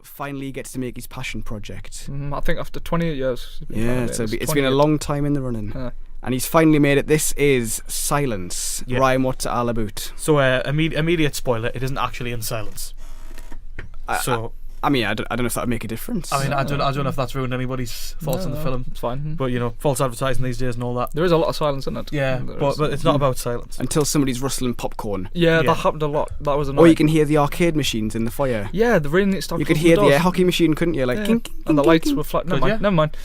finally gets to make his passion project. I think after 28 years. Yeah, it's been a long time in the running. And he's finally made it. This is Silence. Yeah. Ryan, what's it all about? So, immediate spoiler, it isn't actually in silence. I don't know if that would make a difference. I don't know if that's ruined anybody's thoughts on the film. It's fine. But, false advertising these days and all that. There is a lot of silence in it. Yeah, but it's not about silence. Until somebody's rustling popcorn. Yeah, that happened a lot. That was annoying. Or you can hear the arcade machines in the foyer. Yeah, the rain stopped. You could hear the air hockey machine, couldn't you? Like, yeah. kink, and the kink, lights kink. were flat. Never mind.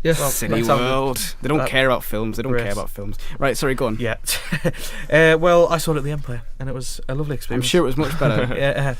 Yeah. Well, silly world. They don't care about films. They don't care about films. Right, sorry, go on. Yeah. Well, I saw it at the Empire, and it was a lovely experience. I'm sure it was much better. Yeah.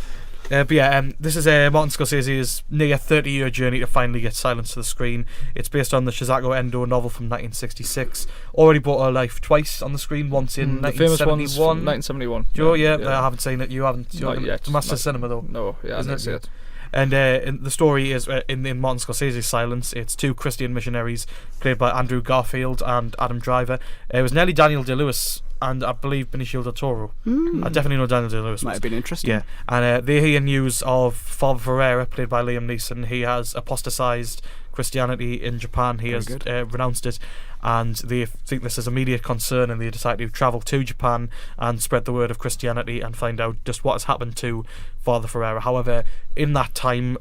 This is Martin Scorsese's near 30-year journey to finally get silence to the screen. It's based on the Shizuko Endo novel from 1966. Already brought her life twice on the screen, once in 1971. 1971. Joe, yeah, I haven't seen it. You haven't. Not yet. It's Master Cinema, though. No, yeah, I didn't see it. And the story is in Martin Scorsese's Silence. It's two Christian missionaries played by Andrew Garfield and Adam Driver. It was nearly Daniel Day-Lewis and I believe Benicio del Toro. I definitely know Daniel Day-Lewis. Might have been interesting. Yeah, and they hear news of Father Ferreira, played by Liam Neeson. He has apostatized Christianity in Japan. He has renounced it, and they think this is immediate concern, and they decide to travel to Japan and spread the word of Christianity and find out just what has happened to Father Ferreira. However, in that time,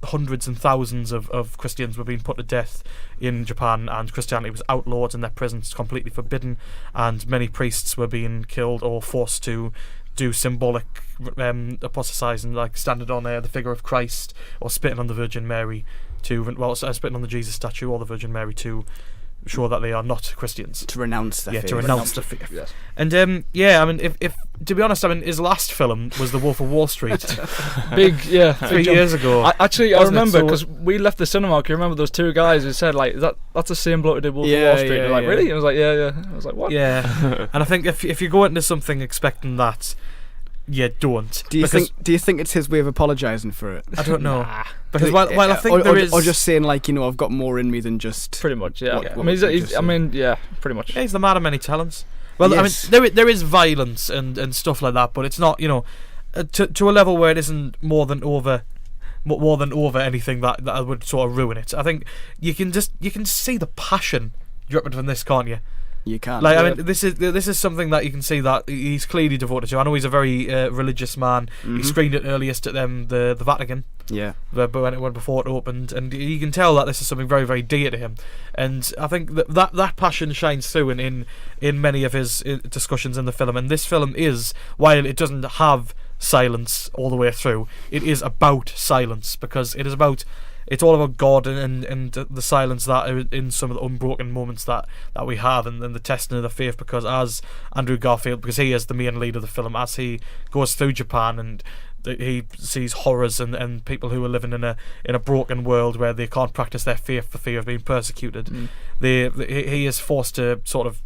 hundreds and thousands of Christians were being put to death in Japan, and Christianity was outlawed and their prisons completely forbidden, and many priests were being killed or forced to do symbolic apostatizing, like standing on the figure of Christ or spitting on the Virgin Mary spitting on the Jesus statue or the Virgin Mary to show that they are not Christians. To renounce their faith. To renounce the faith. Yes. And if to be honest, his last film was The Wolf of Wall Street. 3 years ago. I remember because we left the cinema. Can you remember those two guys who said like that's the same bloke who did Wolf of Wall Street? They're like, really? And I was like, yeah. I was like, what? Yeah. And I think if you go into something expecting that, you don't. Do you think it's his way of apologising for it? I don't know. Because while I think there is, or just saying like, I've got more in me than just pretty much. Yeah. What pretty much. Yeah, he's the man of many talents. Well, yes. there is violence and stuff like that, but it's not to a level where it isn't more than over anything that would sort of ruin it. I think you can see the passion dripping from this, can't you? You can't. Like, I mean, this is something that you can see that he's clearly devoted to. I know he's a very religious man. He screened it earliest at the Vatican. Yeah. Before it opened, and you can tell that this is something very, very dear to him. And I think that passion shines through in many of his discussions in the film. And this film is, while it doesn't have silence all the way through, it is about silence, because it's all about God and the silence that are in some of the unbroken moments that we have, and the testing of the faith. Because as Andrew Garfield, because he is the main lead of the film, as he goes through Japan and he sees horrors and people who are living in a broken world where they can't practice their faith for fear of being persecuted, he is forced to sort of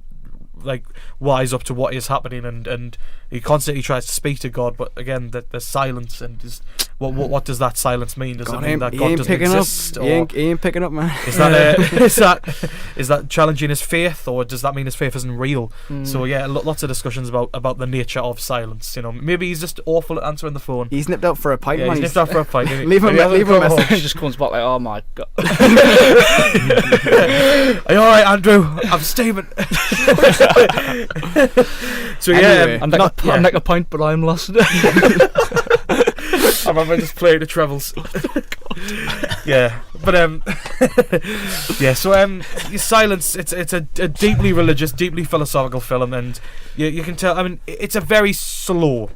like wise up to what is happening, and he constantly tries to speak to God, but again there's silence, and just what does that silence mean? Does it mean that God doesn't exist? He ain't picking up, man. Is that is that challenging his faith, or does that mean his faith isn't real? So yeah, lots of discussions about the nature of silence. Maybe he's just awful at answering the phone. He's nipped out for a pint. Yeah, man. he's nipped out for a pint. leave him a message. He just comes back like, oh my God. Are you alright, Andrew? I'm steaming. So Anyway, I'm like a pint, but I'm lost. I remember just playing the trebles. Yeah, but Silence. It's a deeply religious, deeply philosophical film, and you can tell. I mean, it's a very slow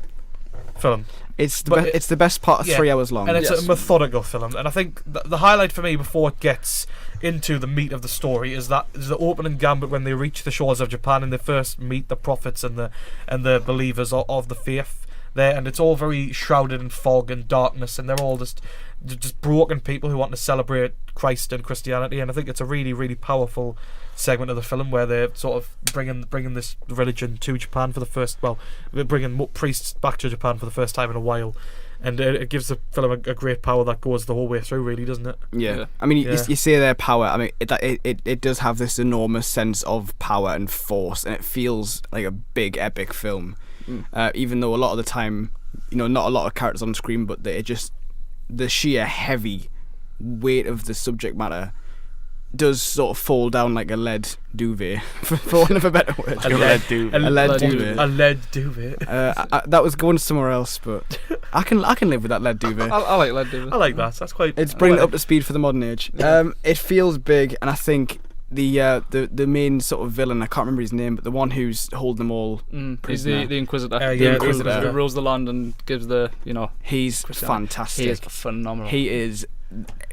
film. It's the best part of 3 hours long, and it's a methodical film. And I think the highlight for me before it gets into the meat of the story is the opening gambit when they reach the shores of Japan and they first meet the prophets and the believers of the faith there, and it's all very shrouded in fog and darkness, and they're all just broken people who want to celebrate Christ and Christianity. And I think it's a really, really powerful segment of the film where they're sort of bringing this religion to Japan for the first, bringing priests back to Japan for the first time in a while, and it gives the film a great power that goes the whole way through, really, doesn't it? Yeah. I mean, you say their power. I mean, it does have this enormous sense of power and force, and it feels like a big epic film. Even though a lot of the time, not a lot of characters on screen, but it just the sheer heavy weight of the subject matter does sort of fall down like a lead duvet, for want of a better word. A lead duvet. A lead duvet. That was going somewhere else, but I can live with that lead duvet. I like lead duvet. I like that. That's quite. It's bringing it up to speed for the modern age. It feels big, and I think the main sort of villain, I can't remember his name, but the one who's holding them all he's the Inquisitor. The Inquisitor Who rules the land and gives the, he's fantastic. He is phenomenal. He is,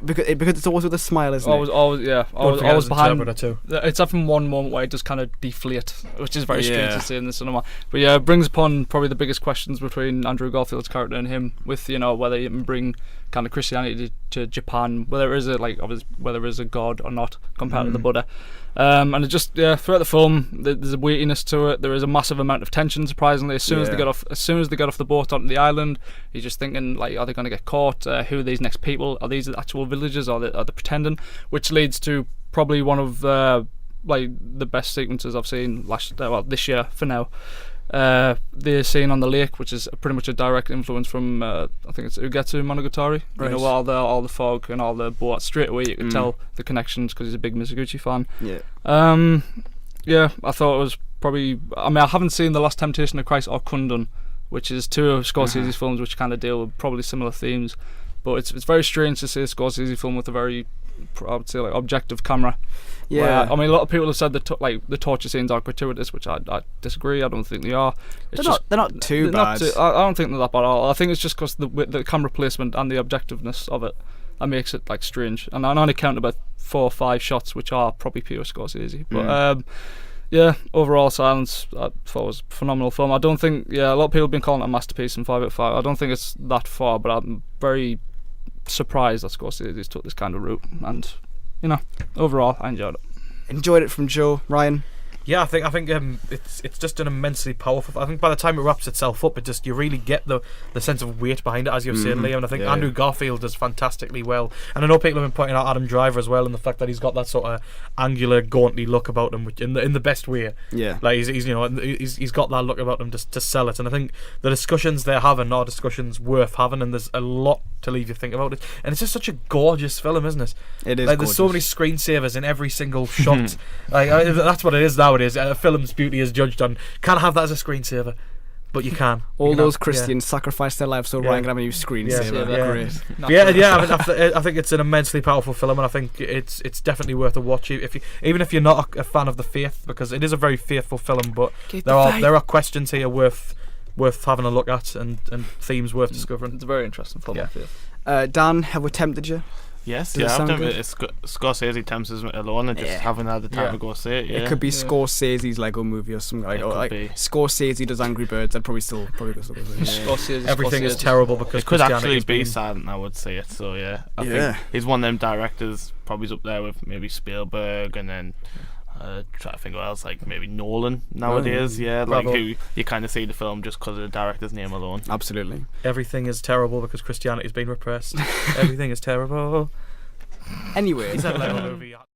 because it's always with a smile, isn't it? Always behind. Too. It's often one moment where it does kind of deflate, which is very strange to see in the cinema. But yeah, it brings upon probably the biggest questions between Andrew Garfield's character and him, with whether you can bring kind of Christianity to Japan, whether there is a god or not compared to the Buddha. And it just throughout the film there's a weightiness to it. There is a massive amount of tension, surprisingly. As soon as they get off the boat onto the island, you're just thinking, like, are they going to get caught? Who are these next people? Are these the actual villagers, or are they pretending? Which leads to probably one of the best sequences I've seen this year for now. The scene on the lake, which is pretty much a direct influence from I think it's Ugetsu Monogatari. Right. You know, all the fog and all the boats, straight away you could tell the connections, because he's a big Mizoguchi fan. I thought it was probably, I haven't seen The Last Temptation of Christ or Kundun, which is two of Scorsese's films which kind of deal with probably similar themes, but it's very strange to see a Scorsese film with a very, I would say, like, objective camera. Yeah, a lot of people have said that the torture scenes are gratuitous, which I disagree. I don't think they are. They're not too bad. I don't think they're that bad at all. I think it's just because the camera placement and the objectiveness of it that makes it, like, strange. And I only count about 4 or 5 shots which are probably pure Scorsese. But overall, Silence, I thought was a phenomenal film. I don't think a lot of people have been calling it a masterpiece and 5 out of 5. I don't think it's that far, but I'm very surprised that Scorsese's took this kind of route, and overall I enjoyed it. From Joe. Ryan? Yeah, I think it's just an immensely powerful. I think by the time it wraps itself up, you really get the sense of weight behind it, as you've said, Liam. And I think Andrew Garfield does fantastically well. And I know people have been pointing out Adam Driver as well, and the fact that he's got that sort of angular, gauntly look about him, which in the best way. Yeah, like he's got that look about him to sell it. And I think the discussions they're having are discussions worth having, and there's a lot to leave you think about it. And it's just such a gorgeous film, isn't it? It is. Like, there's so many screensavers in every single shot. That's what it is nowadays. A film's beauty is judged on. Can't have that as a screensaver, but you can. All those Christians sacrificed their lives so Ryan can have a new screensaver. Great. I think it's an immensely powerful film, and I think it's definitely worth a watch. Even if you're not a fan of the faith, because it is a very faithful film, but there are questions here worth having a look at, and themes worth discovering. It's a very interesting film. Dan, have we tempted you? Yes, I've done it. Scorsese tempts us alone, and just haven't had the time to go see it. It could be Scorsese's Lego movie or something like Scorsese does Angry Birds. I'd probably go see it. Everything is terrible because it could actually be Silent. I would say it. So I think he's one of them directors. Probably up there with maybe Spielberg, and then try to think what else, like maybe Nolan nowadays. Who you kind of see the film just because of the director's name alone. Absolutely. Everything is terrible because Christianity's been repressed. Everything is terrible. Anyway, is that Lego movie?